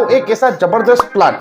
एक ऐसा जबरदस्त प्लान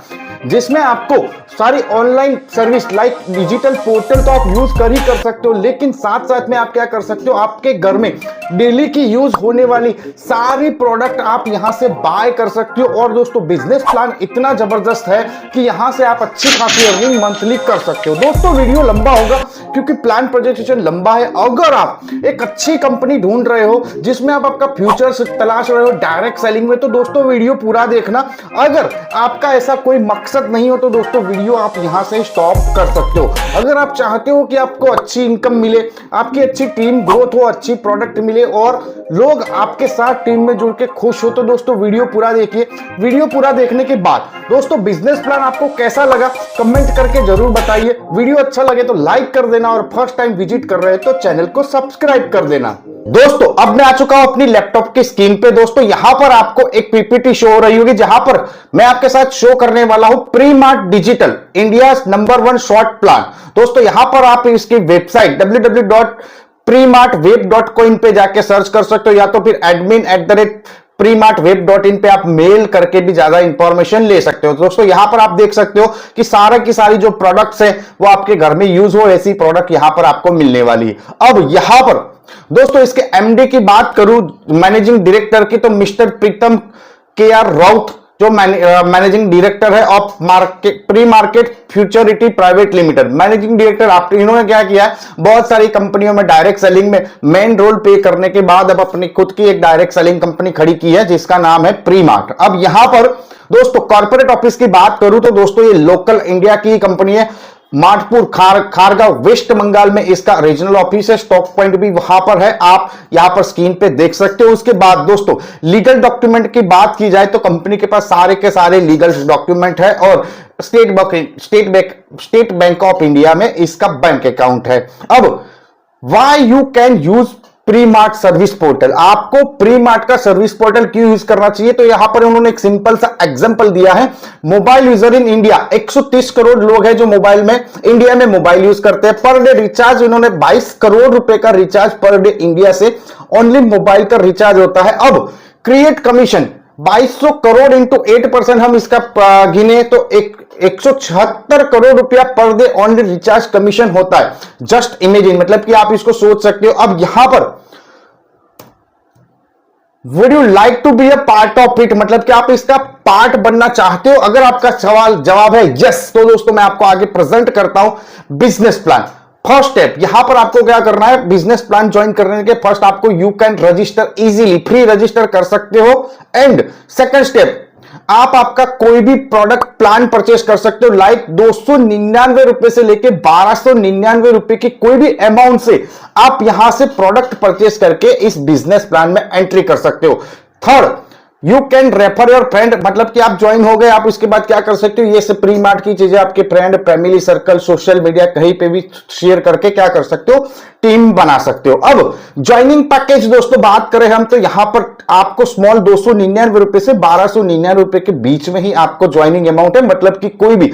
जिसमें आपको सारी online service like digital portal तो आप यूज कर ही कर सकते हो, लेकिन साथ साथ में आप क्या कर सकते हो, आपके घर में डेली की यूज होने वाली सारी प्रोडक्ट आप यहां से बाय कर सकते हो। और दोस्तों बिजनेस प्लान इतना जबरदस्त है कि यहां से आप अच्छी खासी अर्निंग मंथली कर सकते हो। दोस्तों वीडियो लंबा होगा क्योंकि प्लान प्रोजेक्शन लंबा है। अगर आप एक अच्छी कंपनी ढूंढ रहे हो जिसमें आप आपका फ्यूचर तलाश रहे हो डायरेक्ट सेलिंग में, तो दोस्तों वीडियो पूरा देखना। अगर आपका ऐसा कोई मकसद नहीं हो तो दोस्तों वीडियो आप यहां से स्टॉप कर सकते हो। अगर आप चाहते हो कि आपको अच्छी इनकम मिले, आपकी अच्छी टीम ग्रोथ हो, अच्छी प्रोडक्ट मिले और लोग आपके साथ टीम में जुड़ के खुश हो, तो दोस्तों वीडियो पूरा देखिए। वीडियो पूरा देखने के बाद दोस्तों बिजनेस प्लान आपको कैसा लगा कमेंट करके जरूर बताइए। वीडियो अच्छा लगे तो लाइक कर देना और फर्स्ट टाइम विजिट कर रहे हैं तो चैनल को सब्सक्राइब कर देना। दोस्तों अब मैं आ चुका हूं अपनी लैपटॉप की स्क्रीन पे। दोस्तों यहां पर आपको एक पीपीटी शो हो रही होगी जहां पर मैं आपके साथ शो करने वाला हूं Premart digital India number 1 short plan. दोस्तों यहां पर आप इसकी वेबसाइट www.premartweb.coin पे जाके सर्च कर सकते हो, या तो फिर admin@premartweb.in पे आप मेल करके भी ज्यादा इंफॉर्मेशन ले सकते हो। दोस्तों यहां पर आप देख सकते हो कि सारे की सारी जो प्रोडक्ट्स है वो आपके घर में यूज हो ऐसी प्रोडक्ट यहां पर आपको मिलने वाली है। अब यहां पर दोस्तों इसके एमडी की बात करूं, मैनेजिंग डायरेक्टर की, तो मिस्टर प्रीतम के आर राउत जो मैनेजिंग डायरेक्टर है of pre market futurity private limited. Managing director आप इन्होंने क्या किया है, बहुत सारी कंपनियों में डायरेक्ट सेलिंग में मेन रोल प्ले करने के बाद अब अपनी खुद की एक डायरेक्ट सेलिंग कंपनी खड़ी की है जिसका नाम है प्रीमार्ट। अब यहां पर दोस्तों कॉर्पोरेट ऑफिस की बात करूं तो दोस्तों ये लोकल इंडिया की कंपनी है। माटपुर खारगांव वेस्ट बंगाल में इसका रीजनल ऑफिस है। स्टॉक पॉइंट भी वहां पर है, आप यहां पर स्क्रीन पे देख सकते हो। उसके बाद दोस्तों लीगल डॉक्यूमेंट की बात की जाए तो कंपनी के पास सारे के सारे लीगल डॉक्यूमेंट है और स्टेट बैंक ऑफ इंडिया में इसका बैंक अकाउंट है। अब why you can use Premart service portal, आपको प्रीमार्ट का सर्विस पोर्टल क्यों यूज करना चाहिए, तो यहां पर उन्होंने एक सिंपल सा एग्जांपल दिया है। Mobile user in India 130 crore लोग हैं जो मोबाइल में इंडिया में मोबाइल यूज करते हैं। पर डे रिचार्ज इन्होंने 22 करोड़ रुपए का रिचार्ज पर डे इंडिया से ओनली मोबाइल का रिचार्ज होता है। अब क्रिएट कमीशन 2200 करोड़ इंटू 8% हम इसका गिने तो 176 करोड़ रुपया per day only recharge commission होता है। जस्ट इमेजिन, मतलब कि आप इसको सोच सकते हो। अब यहां पर would you like to be a part of it, मतलब कि आप इसका पार्ट बनना चाहते हो। अगर आपका सवाल जवाब है यस, तो दोस्तों मैं आपको आगे प्रेजेंट करता हूं बिजनेस प्लान। फर्स्ट स्टेप यहां पर आपको क्या करना है, बिजनेस प्लान ज्वाइन करने के फर्स्ट आपको you can register easily, free register कर सकते हो। एंड सेकंड स्टेप आप आपका कोई भी प्रोडक्ट प्लान परचेस कर सकते हो, लाइक 299 रुपए से लेके 1299 रुपए की कोई भी अमाउंट से आप यहां से प्रोडक्ट परचेस करके इस बिजनेस प्लान में एंट्री कर सकते हो। Third you can refer your friend, मतलब कि आप ज्वाइन हो गए, आप उसके बाद क्या कर सकते हो, ये सब प्रीमार्ट की चीजें आपके friend family circle social media कहीं पे भी शेयर करके क्या कर सकते हो, टीम बना सकते हो। अब ज्वाइनिंग पैकेज दोस्तों बात करें हम, तो यहां पर आपको स्मॉल 299 रुपए से 1299 रुपए के बीच में ही आपको ज्वाइनिंग अमाउंट है, मतलब कि कोई भी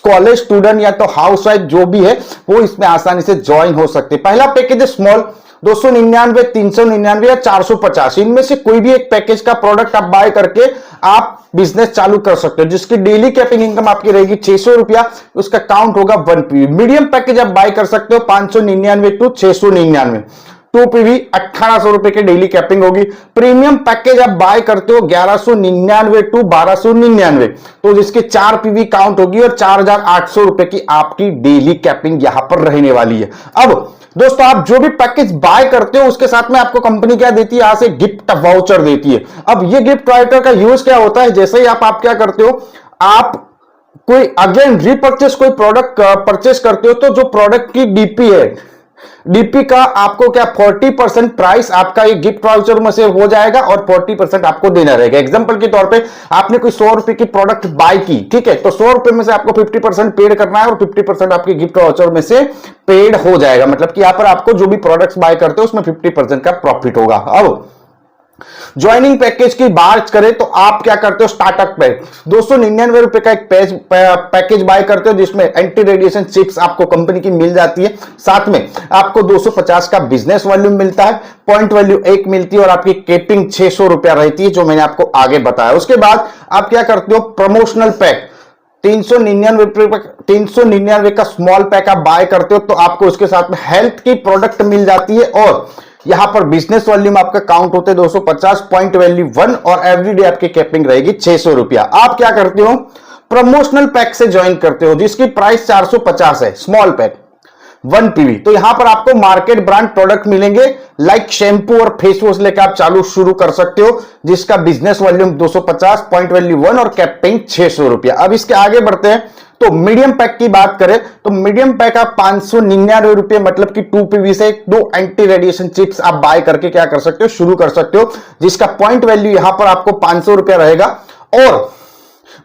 कॉलेज स्टूडेंट या तो हाउस वाइफ जो भी है वो इसमें आसानी से ज्वाइन हो सकते हैं। पहला पैकेज है स्मॉल 299, 399 या 450, इनमें से कोई भी एक पैकेज का प्रोडक्ट आप बाय करके आप बिजनेस चालू कर सकते हो, जिसकी डेली कैपिंग इनकम आपकी रहेगी 600 रुपया, उसका काउंट होगा 1 पीवी। मीडियम पैकेज आप बाय कर सकते हो 599 टू 699, 2 पीवी 1800 रुपए की डेली कैपिंग होगी। प्रीमियम पैकेज आप बाय करते हो 1199 टू 1299, तो जिसकी 4 पीवी काउंट होगी और 4800 रुपए की आपकी डेली कैपिंग यहां पर रहने वाली है। अब दोस्तों आप जो भी पैकेज बाय करते हो उसके साथ में आपको कंपनी क्या देती है, यहां से गिफ्ट वाउचर देती है। अब ये गिफ्ट वाउचर का यूज क्या होता है, जैसे ही आप क्या करते हो, आप कोई अगेन रीपरचेस कोई प्रोडक्ट परचेस करते हो तो जो प्रोडक्ट की डीपी है, डीपी का आपको क्या 40% प्राइस आपका ये गिफ्ट वाउचर में से हो जाएगा और 40% आपको देना रहेगा। एग्जांपल के तौर पे आपने कोई 100 रुपए की प्रोडक्ट बाय की, ठीक है, तो 100 रुपए में से आपको 50% पेड करना है और 50% आपके गिफ्ट वाउचर में से पेड हो जाएगा, मतलब कि यहां पर आपको जो भी प्रोडक्ट्स बाय करते हो उसमें 50% का प्रॉफिट होगा। अब ज्वाइनिंग पैकेज की बात करें तो आप क्या करते हो, स्टार्टअप पैक ₹299 का एक पैकेज बाय करते हो जिसमें एंटी रेडिएशन चिप्स आपको कंपनी की मिल जाती है, साथ में आपको 250 का बिजनेस वॉल्यूम मिलता है, पॉइंट वैल्यू 1 मिलती है और आपकी केपिंग ₹600 रहती है जो मैंने आपको आगे बताया। उसके बाद आप क्या करते हो, प्रमोशनल पैक ₹399 का स्मॉल पैक आप बाय करते हो तो आपको उसके साथ में हेल्थ की प्रोडक्ट मिल जाती है और यहां पर बिजनेस वॉल्यूम आपका काउंट होते 250, पॉइंट वैल्यू 1 और एवरीडे आपकी कैपिंग रहेगी ₹600। आप क्या करते हो, प्रमोशनल पैक से ज्वाइन करते हो जिसकी प्राइस 450 है, स्मॉल पैक 1 पीवी। तो यहां पर आपको मार्केट ब्रांड प्रोडक्ट मिलेंगे लाइक शैम्पू और फेस वॉश लेकर आप चालू शुरू कर सकते हो जिसका बिजनेस वॉल्यूम 250, पॉइंट वैल्यू 1 और कैपिंग ₹600। अब इसके आगे बढ़ते हैं तो मीडियम पैक की बात करें तो मीडियम पैक आप ₹599 मतलब कि 2 पीवी से 2 एंटी रेडिएशन चिप्स आप बाय करके क्या कर सकते हो, शुरू कर सकते हो जिसका पॉइंट वैल्यू यहां पर आपको ₹500 रहेगा और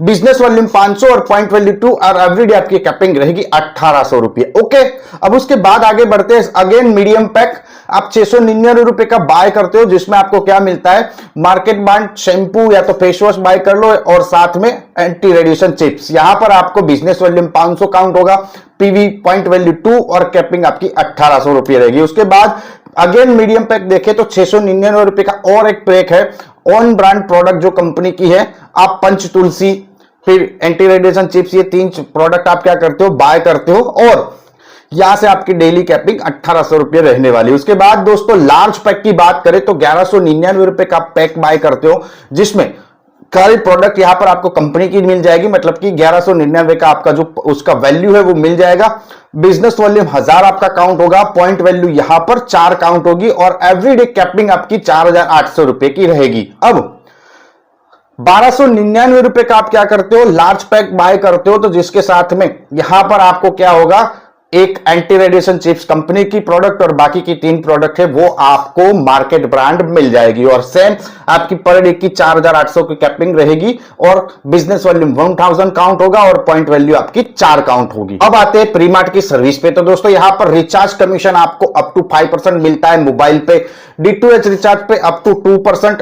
बिजनेस वॉल्यूम 500 और पॉइंट वैल्यू 2 और एवरीडे आपकी कैपिंग रहेगी ₹1800। ओके, अब उसके बाद आगे बढ़ते हैं। अगेन मीडियम पैक आप ₹699 का बाय करते हो जिसमें आपको क्या मिलता है, मार्केट ब्रांड शैम्पू या तो फेस वॉश बाय कर लो और साथ में एंटी रेडिएशन चिप्स। यहां पर आपको बिजनेस वॉल्यूम 500 काउंट होगा, पीवी पॉइंट वैल्यू 2 और कैपिंग आपकी ₹1800 रहेगी। उसके बाद अगेन मीडियम पैक देखें तो ₹699 का और एक पैक है ऑन ब्रांड प्रोडक्ट जो कंपनी की है, आप पंच तुलसी फिर एंटी रेडिएशन चिप्स, ये 3 प्रोडक्ट आप क्या करते हो, बाय करते हो और यहां से आपकी डेली कैपिंग ₹1800 रहने वाली। उसके बाद दोस्तों लार्ज पैक की बात करें तो ₹1199 का पैक बाय करते हो जिसमें सारी प्रोडक्ट यहां पर आपको कंपनी की मिल जाएगी, मतलब कि 1199 का आपका जो उसका वैल्यू है वो मिल जाएगा। बिजनेस वॉल्यूम 1000 आपका काउंट होगा, पॉइंट वैल्यू यहां पर 4 काउंट होगी और एवरीडे कैपिंग आपकी ₹4800 की रहेगी। अब ₹1299 का आप क्या करते हो, लार्ज पैक बाय करते हो तो जिसके साथ में यहां पर आपको क्या होगा, एक एंटी रेडिएशन चिप्स कंपनी की प्रोडक्ट और बाकी की 3 प्रोडक्ट है वो आपको मार्केट ब्रांड मिल जाएगी और सेम आपकी पर डे की 4800 की कैपिंग रहेगी और बिजनेस वॉल्यूम 1000 काउंट होगा और पॉइंट वैल्यू आपकी 4 काउंट होगी। अब आते हैं प्रीमार्ट की सर्विस पे। तो दोस्तों यहां पर रिचार्ज कमीशन आपको अप टू 5% मिलता है मोबाइल पे, D2H रिचार्ज पे अप टू 2%,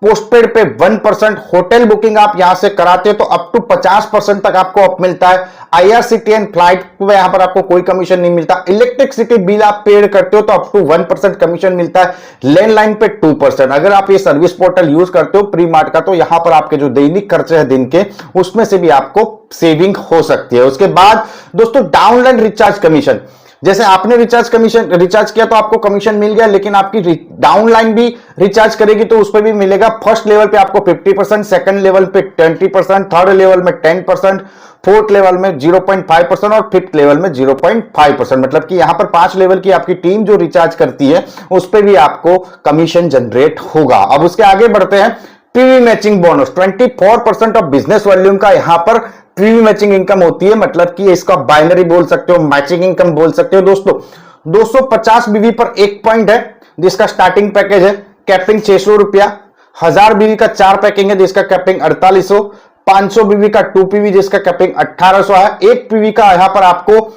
पोस्टपेड पे 1%, होटल बुकिंग आप यहां से कराते हो तो अप टू 50% तक आपको अप मिलता है। IRCTC फ्लाइट पे यहां पर आपको कोई कमीशन नहीं मिलता। इलेक्ट्रिसिटी बिल आप पेड करते हो तो अप टू 1% कमीशन मिलता है। लैंडलाइन पे 2%। अगर आप ये सर्विस पोर्टल यूज करते हो प्रीमार्ट का तो यहां पर आपके जो दैनिक खर्चे हैं दिन के उसमें से भी आपको सेविंग हो सकती है। उसके बाद दोस्तों डाउनलाइन रिचार्ज कमीशन, जैसे आपने रिचार्ज किया तो आपको कमीशन मिल गया, लेकिन आपकी डाउनलाइन भी रिचार्ज करेगी तो उस पर भी मिलेगा। फर्स्ट लेवल पे आपको 50%, सेकंड लेवल पे 20%, थर्ड लेवल में 10%, फोर्थ लेवल में 0.5% और फिफ्थ लेवल में 0.5%। मतलब कि यहां पर 5 लेवल की आपकी टीम जो रिचार्ज करती है उस पर भी आपको कमीशन जनरेट होगा। अब उसके आगे बढ़ते हैं। PV matching bonus 24% of business volume का यहां पर प्रीवी मैचिंग इनकम होती है, मतलब कि इसका बाइनरी बोल सकते हो, मैचिंग इनकम बोल सकते हो। दोस्तों 250 बीवी पर 1 पॉइंट है जिसका स्टार्टिंग पैकेज है, कैपिंग ₹600। 1000 बीवी का 4 पैकिंग है जिसका कैपिंग 4800, 500 बीवी का 2 पीवी जिसका कैपिंग 1800 है। 1 पीवी का यहां पर आपको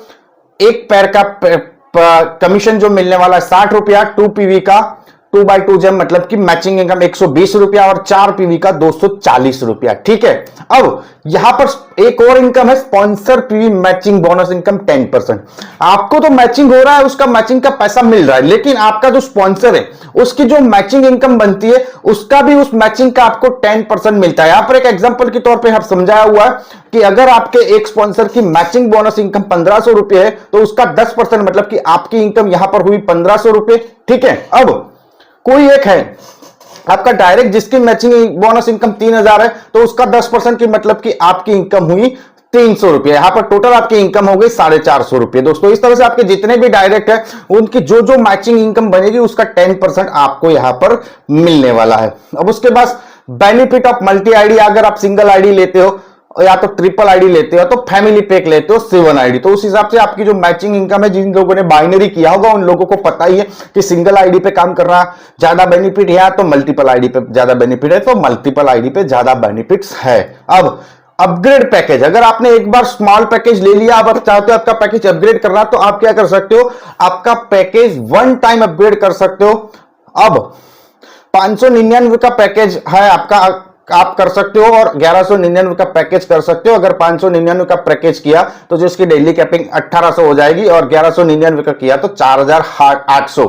एक पैर का कमीशन जो मिलने वाला है ₹60, 2 पीवी का 2x2 जेम मतलब कि मैचिंग इनकम ₹120 और 4 पीवी का ₹240। ठीक है, अब यहां पर एक और इनकम है sponsor PV matching bonus income 10%। आपको तो मैचिंग हो रहा है, उसका मैचिंग का पैसा मिल रहा है, लेकिन आपका जो स्पॉन्सर है उसकी जो मैचिंग इनकम बनती है उसका भी उस मैचिंग का आपको 10% मिलता है। यहां पर एक एग्जांपल के तौर पे हम समझाया हुआ है कि अगर आपके एक स्पॉन्सर की मैचिंग बोनस इनकम ₹1500 है तो उसका 10% मतलब कि आपकी इनकम यहां पर हुई ₹1500। ठीक है, अब कोई एक है आपका डायरेक्ट जिसकी मैचिंग बोनस इनकम 3000 है तो उसका 10% की मतलब कि आपकी इनकम हुई ₹300। यहां पर टोटल आपकी इनकम हो गई ₹450। दोस्तों इस तरह से आपके जितने भी डायरेक्ट है उनकी जो जो मैचिंग इनकम बनेगी उसका 10% आपको यहां पर मिलने वाला है। अब उसके बाद बेनिफिट ऑफ मल्टी आईडी, अगर आप सिंगल आईडी लेते हो या तो ट्रिपल आईडी लेते हो तो फैमिली पैक लेते हो 7 आईडी, तो उस हिसाब से आपकी जो मैचिंग इनकम है, जिन लोगों ने बाइनरी किया होगा उन लोगों को पता ही है कि सिंगल आईडी पे काम करना ज्यादा बेनिफिट है तो मल्टीपल आईडी पे ज्यादा बेनिफिट है, तो मल्टीपल आईडी पे ज्यादा बेनिफिट्स है। अब अपग्रेड पैकेज, अगर आपने एक बार स्मॉल पैकेज ले लिया, आप चाहते हो आपका पैकेज अपग्रेड करना तो आप क्या कर सकते हो, आपका पैकेज 1 टाइम अपग्रेड कर सकते हो। अब 599 का पैकेज है आपका, आप कर सकते हो, और 1199 का पैकेज कर सकते हो। अगर 599 का पैकेज किया तो जो इसकी डेली कैपिंग 1800 हो जाएगी, और 1199 का किया तो 4800।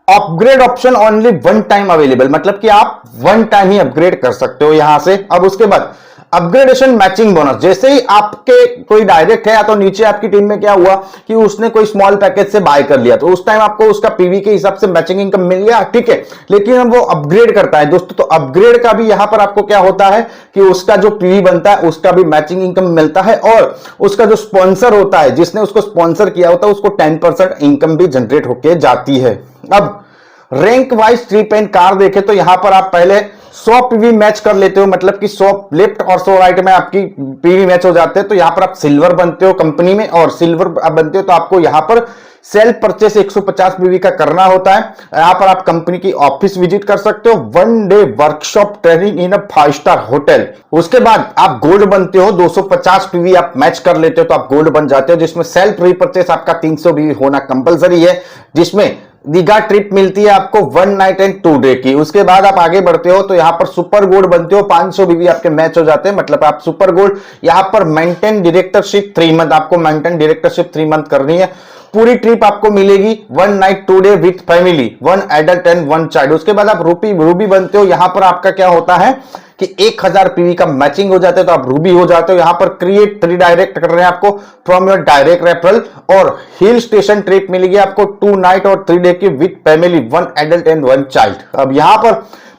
Upgrade option only one time available, मतलब कि आप वन टाइम ही अपग्रेड कर सकते हो यहां से। अब उसके बाद अपग्रेडेशन मैचिंग बोनस, जैसे ही आपके कोई डायरेक्ट है या तो नीचे आपकी टीम में क्या हुआ कि उसने कोई स्मॉल पैकेज से बाय कर लिया, तो उस टाइम आपको उसका पीवी के हिसाब से मैचिंग इनकम मिल गया, ठीक है। लेकिन अब वो अपग्रेड करता है दोस्तों, तो अपग्रेड का भी यहां पर आपको क्या होता है कि उसका जो पीवी बनता है उसका भी मैचिंग इनकम मिलता है, और उसका जो स्पॉन्सर होता है, जिसने उसको स्पॉन्सर किया होता है, उसको 10% इनकम भी जनरेट होकर जाती है। अब rank wise trip and car देखें तो यहां पर आप पहले 100 पीवी मैच कर लेते हो, मतलब कि 100 लेफ्ट और 100 राइट में आपकी पीवी मैच हो जाते हैं, तो यहां पर आप सिल्वर बनते हो कंपनी में, और सिल्वर बनते हो तो आपको यहां पर सेल्फ परचेस 150 पीवी का करना होता है। यहां पर आप कंपनी की ऑफिस विजिट कर सकते हो, 1 day workshop training in a 5 star hotel. उसके बाद आप गोल्ड बनते हो, 250 पीवी आप मैच कर लेते हो तो आप गोल्ड बन जाते हो, जिसमें सेल्फ रीपरचेस आपका 300 पीवी होना कंपलसरी है, जिसमें दीघा ट्रिप मिलती है आपको 1 नाइट एंड 2 डे की। उसके बाद आप आगे बढ़ते हो तो यहां पर सुपर गोल्ड बनते हो, 500 बीवी आपके मैच हो जाते हैं, मतलब आप सुपर गोल्ड। यहां पर मेंटेन डायरेक्टरशिप 3 मंथ, आपको मेंटेन डायरेक्टरशिप 3 मंथ करनी है। पूरी ट्रिप आपको मिलेगी 1 night 2 day with family, 1 adult and 1 child. उसके बाद आप रूबी बनते हो, यहां पर आपका क्या होता है कि 1000 पीवी का मैचिंग हो जाता है तो आप रूबी हो जाते हो। यहां पर क्रिएट 3 डायरेक्ट कर रहे हैं आपको फ्रॉम योर डायरेक्ट रेफरल, और हिल स्टेशन ट्रिप मिलेगी आपको 2 नाइट और 3 डे की with family, 1 adult and 1 child. अब यहां पर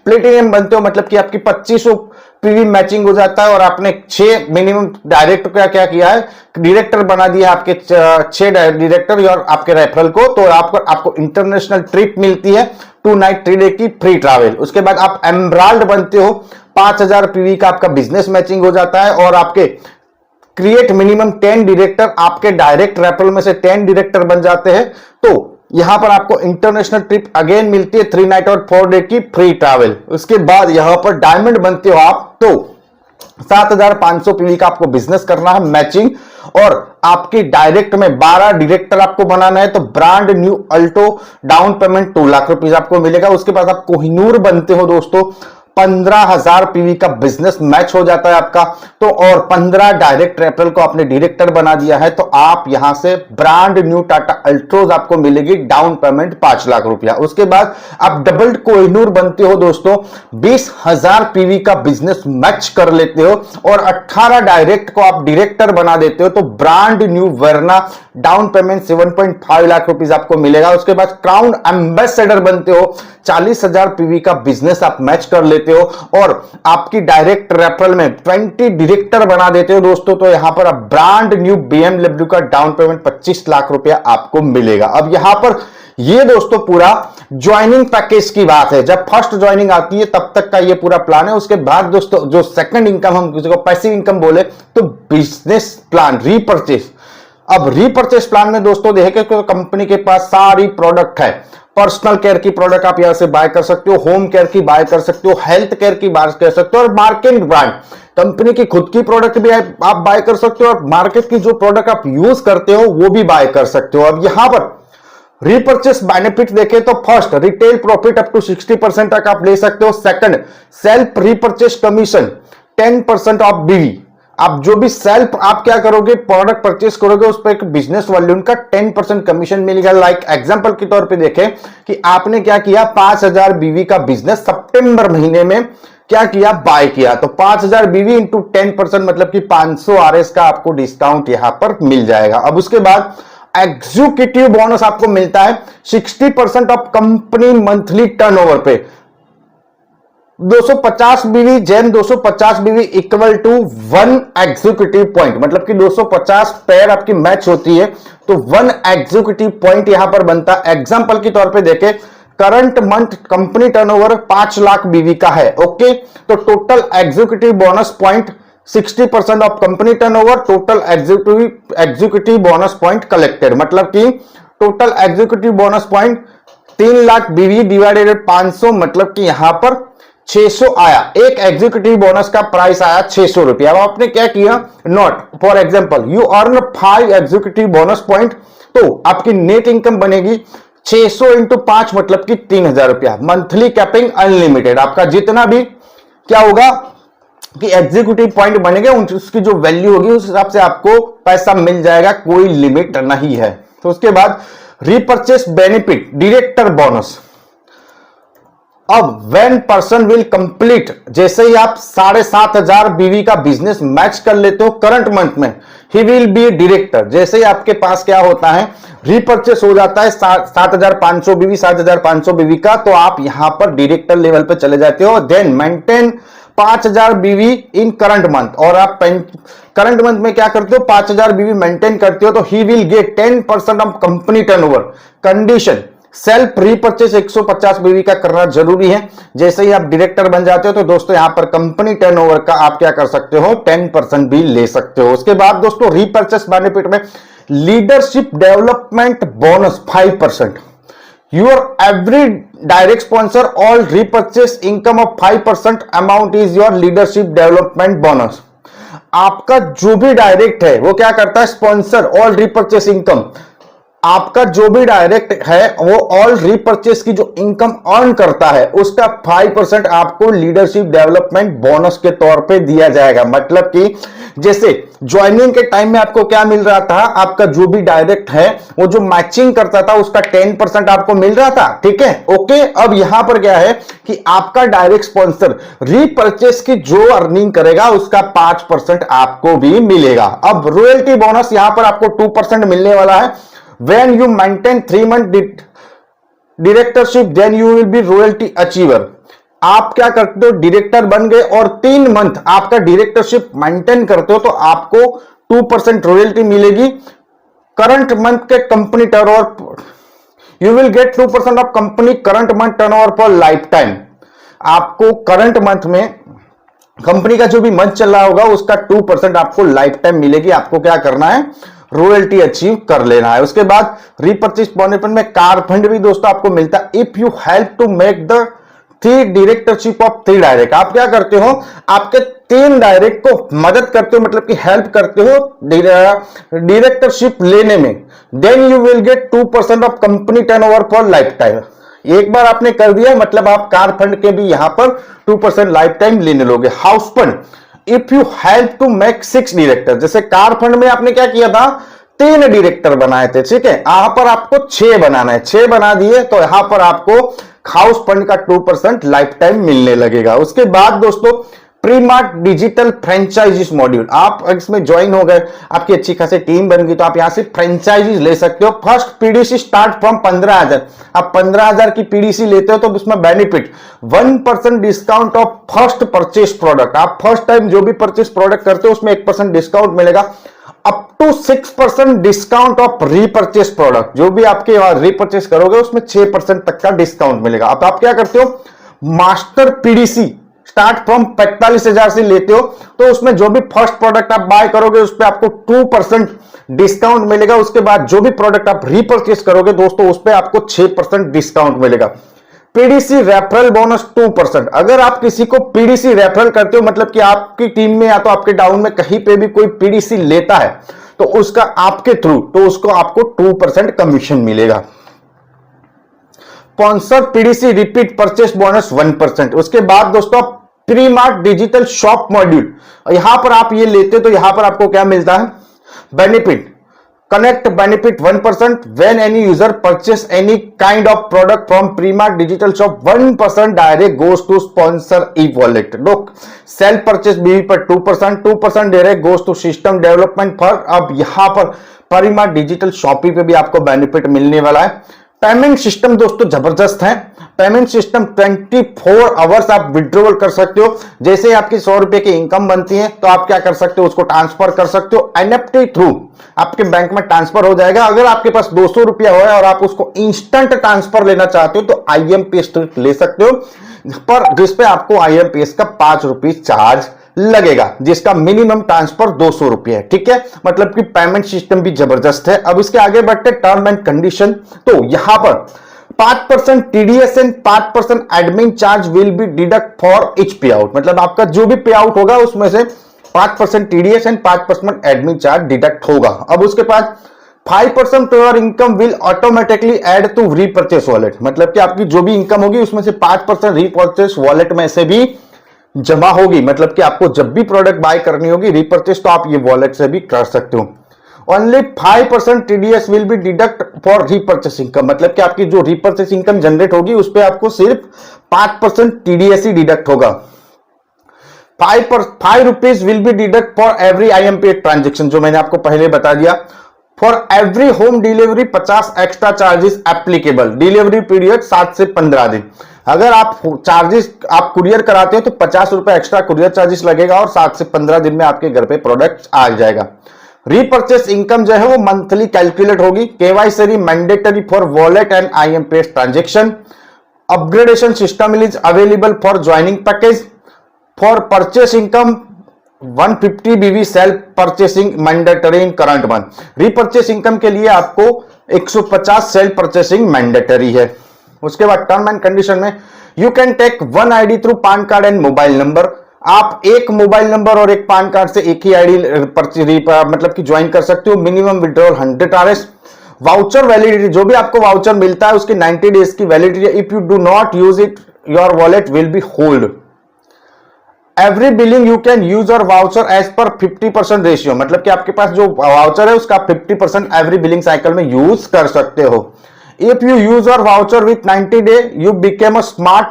प्लेटिनियम बनते हो, मतलब कि आपकी 2500 पीवी मैचिंग हो जाता है, और आपने 6 मिनिमम डायरेक्ट का क्या किया है, डायरेक्टर बना दिया आपके 6 डायरेक्टर और आपके रेफरल को, तो आपको इंटरनेशनल ट्रिप मिलती है 2 नाइट 3 डे की फ्री ट्रैवल। उसके बाद आप एमराल्ड बनते हो, 5000 पीवी का आपका बिजनेस मैचिंग हो जाता है, और आपके क्रिएट मिनिमम 10 डायरेक्टर, आपके डायरेक्ट रेफरल में से 10 डायरेक्टर बन जाते हैं, तो यहां पर आपको इंटरनेशनल ट्रिप अगेन मिलती है 3 नाइट और 4 डे की फ्री ट्रैवल। उसके बाद यहां पर डायमंड बनते हो आप, तो 7500 पीवी का आपको बिजनेस करना है मैचिंग, और आपकी डायरेक्ट में 12 डायरेक्टर आपको बनाना है, तो brand new Alto down payment 2 lakh rupees आपको मिलेगा। उसके बाद आप कोहिनूर बनते हो दोस्तों, 15,000 पीवी का बिजनेस मैच हो जाता है आपका, तो और 15 डायरेक्ट रेफरल को आपने डायरेक्टर बना दिया है, तो आप यहां से ब्रांड न्यू टाटा अल्ट्रोज आपको मिलेगी, डाउन पेमेंट 5 लाख रुपया। उसके बाद आप डबल कोहिनूर बनते हो दोस्तों, 20,000 पीवी का बिजनेस मैच कर लेते हो, और 18 डायरेक्ट को आप डायरेक्टर बना देते हो, तो ब्रांड न्यू वर्ना डाउन पेमेंट 7.5 लाख रुपीस आपको मिलेगा। उसके बाद क्राउन एम्बेसडर बनते हो, 40,000 पीवी का बिजनेस आप मैच कर लेते हो, और आपकी डायरेक्ट रेफरल में 20 डायरेक्टर बना देते हो दोस्तों, तो यहां पर आप ब्रांड न्यू BMW का डाउन पेमेंट 25 लाख रुपया आपको मिलेगा। अब यहां पर ये दोस्तों पूरा ज्वाइनिंग पैकेज की बात है, जब फर्स्ट ज्वाइनिंग आती है तब तक का ये पूरा प्लान है। उसके बाद दोस्तों जो सेकंड इनकम, हम किसी को पैसिव इनकम बोले तो बिजनेस प्लान रीपरचेस। अब रीपरचेस प्लान में दोस्तों देखें तो कंपनी के पास सारी प्रोडक्ट है, पर्सनल केयर की प्रोडक्ट आप यहां से बाय कर सकते हो, होम केयर की बाय कर सकते हो, हेल्थ केयर की बाय कर सकते हो, और मार्केट ब्रांड कंपनी की खुद की प्रोडक्ट भी आप बाय कर सकते हो, और मार्केट की जो प्रोडक्ट आप यूज करते हो वो भी बाय कर सकते हो। अब यहां पर रीपरचेस बेनिफिट देखें तो first retail profit up to 60% तक आप ले सकते हो। Second self repurchase commission 10% of BV, आप जो भी सेल्फ आप क्या करोगे प्रोडक्ट परचेस करोगे उस पर एक बिजनेस वॉल्यूम का 10% कमीशन मिलेगा। लाइक एग्जांपल के तौर पे देखें कि आपने क्या किया, 5000 बीवी का बिजनेस सितंबर महीने में क्या किया, बाय किया, तो 5000 बीवी इंटू 10% मतलब कि 500 RS का आपको डिस्काउंट यहां पर मिल जाएगा। अब उसके बाद एग्जीक्यूटिव बोनस आपको मिलता है 60% ऑफ कंपनी मंथली टर्नओवर पे। 250 बीवी जैन 250 बीवी इक्वल टू 1 एग्जीक्यूटिव पॉइंट, मतलब कि 250 पेयर आपकी मैच होती है तो 1 एग्जीक्यूटिव पॉइंट यहां पर बनता है। एग्जांपल के तौर पे देखें, current month company turnover 5 lakh बीवी का है, ओके, तो total executive bonus point 60% of company turnover, total executive bonus point collected, मतलब कि total executive bonus point 3 lakh बीवी डिवाइडेड 500, मतलब कि यहां पर 600 आया। एक एग्जीक्यूटिव बोनस का प्राइस आया 600 रुपया। अब आपने क्या किया, not for example you earn 5 executive bonus point, तो आपकी नेट इनकम बनेगी 600 इंटू 5 मतलब कि 3000 रुपया। मंथली कैपिंग अनलिमिटेड, आपका जितना भी क्या होगा कि एग्जीक्यूटिव पॉइंट बनेंगे उसकी जो वैल्यू होगी उस हिसाब से आपको पैसा मिल जाएगा, कोई लिमिट नहीं है। तो उसके बाद रीपर्चेस बेनिफिट, डायरेक्टर बोनस। अब व्हेन पर्सन विल कंप्लीट, जैसे ही आप 7500 बीवी का बिजनेस मैच कर लेते हो करंट मंथ में, ही विल बी डायरेक्टर। जैसे ही आपके पास क्या होता है, रीपर्चेस हो जाता है 7500 बीवी, 7500 बीवी का, तो आप यहां पर डायरेक्टर लेवल पे चले जाते हो। देन मेंटेन 5000 बीवी इन करंट मंथ, और आप करंट मंथ में क्या करते हो, 5000 बीवी मेंटेन करते हो, तो he will get 10% of company turnover. Condition, self repurchase 150 बीवी का करना जरूरी है। जैसे ही आप डायरेक्टर बन जाते हो तो दोस्तों यहां पर कंपनी टर्नओवर का आप क्या कर सकते हो, 10% भी ले सकते हो। उसके बाद दोस्तों रीपर्चेस बेनिफिट में leadership development bonus 5%। Your every direct sponsor all repurchase income of 5% amount is your leadership development bonus। आपका जो भी डायरेक्ट है वो क्या करता है, स्पॉन्सर ऑल रीपर्चेस इनकम, आपका जो भी डायरेक्ट है वो ऑल रीपर्चेस की जो इनकम अर्न करता है उसका 5% आपको लीडरशिप डेवलपमेंट बोनस के तौर पे दिया जाएगा। मतलब कि जैसे ज्वाइनिंग के टाइम में आपको क्या मिल रहा था, आपका जो भी डायरेक्ट है वो जो मैचिंग करता था उसका 10% आपको मिल रहा था, ठीक है, ओके। अब यहां पर क्या है कि आपका डायरेक्ट स्पॉन्सर रीपर्चेस की जो अर्निंग करेगा उसका 5% आपको भी मिलेगा। अब रॉयल्टी बोनस यहां पर आपको 2% मिलने वाला है। When you maintain 3 month directorship, then you will be royalty achiever। आप क्या करते हो, डायरेक्टर बन गए और 3 मंथ आपका डायरेक्टरशिप मेंटेन करते हो तो आपको 2% रॉयल्टी मिलेगी। करंट मंथ के company turnover, you will get 2% of company current month turnover for life time. आपको करंट मंथ में कंपनी का जो भी मंथ चल रहा होगा उसका 2% आपको लाइफ टाइम मिलेगी। आपको क्या करना है, रॉयल्टी अचीव कर लेना है। उसके बाद रीपर्चेस बोनस में कार फंड भी दोस्तों आपको मिलता है। If you help to make the 3 directorship of 3 direct, आप क्या करते हो, आपके 3 डायरेक्ट को मदद करते हो, मतलब कि हेल्प करते हो डायरेक्टरशिप लेने में। Then you will get 2% of company turnover for life time. एक बार आपने कर दिया मतलब आप कार फंड के भी यहां पर 2% लाइफ टाइम लेने लोगे। House fund, if you help to make 6 director, जैसे कार फंड में आपने क्या किया था, 3 डायरेक्टर बनाए थे, ठीक है, यहां पर आपको 6 बनाना है, 6 बना दिए तो यहां पर आपको हाउस फंड का 2% लाइफ टाइम मिलने लगेगा। उसके बाद दोस्तों प्रीमार्ट डिजिटल फ्रेंचाइजीज मॉड्यूल, आप इसमें ज्वाइन हो गए, आपकी अच्छी खासी टीम बन गई तो आप यहां से फ्रेंचाइजीज ले सकते हो। फर्स्ट पीडीसी स्टार्ट फ्रॉम 15,000, आप 15,000 की पीडीसी लेते हो तो उसमें benefit 1% discount of first purchase product. आप फर्स्ट टाइम जो भी परचेस प्रोडक्ट करते हो उसमें 1% डिस्काउंट मिलेगा। Up to 6% discount of repurchase product, जो भी आपके रीपर्चेस करोगे उसमें 6% तक का डिस्काउंट मिलेगा। अब आप क्या करते हो, मास्टर पीडीसी स्टार्ट फ्रॉम 45,000 से लेते हो तो उसमें जो भी फर्स्ट प्रोडक्ट आप बाय करोगे उस पर आपको 2% डिस्काउंट मिलेगा। उसके बाद जो भी प्रोडक्ट आप रीपर्चेस करोगे दोस्तों उस पर आपको 6% डिस्काउंट मिलेगा। पीडीसी रेफरल बोनस 2%, अगर आप किसी को पीडीसी रेफरल करते हो मतलब कि आपकी टीम में या तो आपके डाउन में कहीं पे भी कोई पीडीसी लेता है तो उसका आपके थ्रू तो उसको आपको 2% कमीशन मिलेगा। Sponsor PDC repeat purchase bonus 1%। उसके बाद दोस्तों प्रीमार्ट डिजिटल शॉप मॉड्यूल, यहां पर आप ये लेते हो तो यहां पर आपको क्या मिलता है, benefit connect benefit 1%, when any user purchase any kind of product from Premart digital shop 1% direct goes to sponsor e wallet. लोग सेल्फ परचेस बीवी पर 2% direct goes to system development for. अब यहां पर प्रीमार्ट डिजिटल शॉपिंग पे भी आपको benefit मिलने वाला है। पेमेंट सिस्टम दोस्तों जबरदस्त है। पेमेंट सिस्टम 24 आवर्स आप विड्रॉल कर सकते हो। जैसे आपकी 100 रुपए की इनकम बनती है तो आप क्या कर सकते हो, उसको ट्रांसफर कर सकते हो। एनएफटी थ्रू आपके बैंक में ट्रांसफर हो जाएगा। अगर आपके पास 200 रुपया हो और आप उसको इंस्टेंट ट्रांसफर लेना चाहते हो तो आईएमपीएस ले सकते हो, पर जिसपे आपको आईएमपीएस का 5 रुपये चार्ज लगेगा, जिसका मिनिमम ट्रांसफर 200 रुपये है, ठीक है। मतलब कि पेमेंट सिस्टम भी जबरदस्त है। अब इसके आगे बढ़ते टर्म एंड कंडीशन, तो यहां पर 5% TDS and 5% admin charge will be deduct for each पे आउट। मतलब आपका जो भी पे आउट होगा उसमें से 5% TDS and 5% admin charge deduct होगा। अब उसके बाद 5% your income will automatically add to repurchase wallet, मतलब कि आपकी जो भी इनकम होगी उसमें से 5% रीपर्चेस वॉलेट में से भी जमा होगी। मतलब कि आपको जब भी प्रोडक्ट बाय करनी होगी रीपर्चेस, तो आप ये वॉलेट से भी कर सकते हो। Only 5% TDS will be deduct for repurchase income, मतलब कि आपकी जो रीपर्चेस इनकम जनरेट होगी उस पर आपको सिर्फ 5% टीडीएस ही डिडक्ट होगा। 5 rupees will be deduct for every IMPS transaction, जो मैंने आपको पहले बता दिया। For every home delivery 50 extra charges applicable, delivery period 7 से 15 दिन। अगर आप चार्जेस आप कुरियर कराते हो तो 50 रुपए एक्स्ट्रा कुरियर चार्जेस लगेगा और 7 से 15 दिन में आपके घर पे प्रोडक्ट आ जाएगा। रीपर्चेस इनकम जो है वो मंथली कैलकुलेट होगी। KYC mandatory for wallet and IMPS transaction. Upgradation system is available for joining package. For purchase income 150 BV self purchasing mandatory in current month. Repurchase income के लिए आपको 150 self purchasing mandatory है। उसके बाद term and condition में you can take 1 ID through PAN card and mobile number. आप एक mobile number और एक पैन कार्ड से एक ही ID मतलब कि ज्वाइन कर सकते हो। Minimum withdrawal 100 RS। Voucher validity, जो भी आपको वाउचर मिलता है उसकी 90 डेज की वैलिडिटी है। If you do not use it your wallet will be hold. Every billing you can use our voucher as per 50% ratio, मतलब कि आपके पास जो वाउचर है उसका 50% एवरी बिलिंग साइकिल में यूज कर सकते हो। If you use our voucher with 90 day you became a smart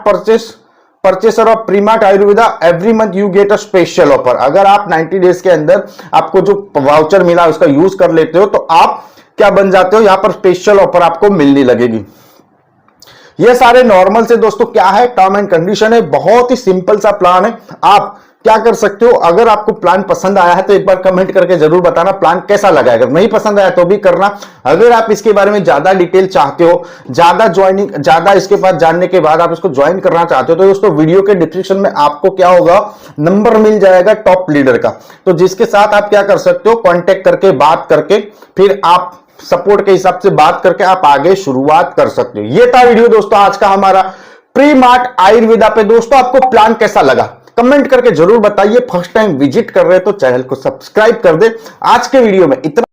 purchaser of Premart Ayurveda. Every month you get a special offer. अगर आप 90 डेज के अंदर आपको जो वाउचर मिला उसका यूज कर लेते हो तो आप क्या बन जाते हो, यहां पर स्पेशल ऑफर आपको मिलने लगेगी। ये सारे नॉर्मल से दोस्तों क्या है, टर्म एंड कंडीशन है। बहुत ही सिंपल सा प्लान है। आप क्या कर सकते हो, अगर आपको प्लान पसंद आया है तो एक बार कमेंट करके जरूर बताना प्लान कैसा लगा। अगर नहीं पसंद आया तो भी करना। अगर आप इसके बारे में ज्यादा डिटेल चाहते हो, ज्यादा इसके बाद जानने के बाद आप इसको ज्वाइन करना चाहते हो, तो दोस्तों वीडियो के डिस्क्रिप्शन में आपको क्या होगा, नंबर मिल जाएगा टॉप लीडर का, तो जिसके साथ आप क्या कर सकते हो, कॉन्टेक्ट करके बात करके फिर आप सपोर्ट के हिसाब से बात करके आप आगे शुरुआत कर सकते हो। ये था वीडियो दोस्तों आज का हमारा प्रीमार्ट आयुर्वेदा पे। दोस्तों आपको प्लान कैसा लगा कमेंट करके जरूर बताइए। फर्स्ट टाइम विजिट कर रहे हो तो चैनल को सब्सक्राइब कर दे। आज के वीडियो में इतना।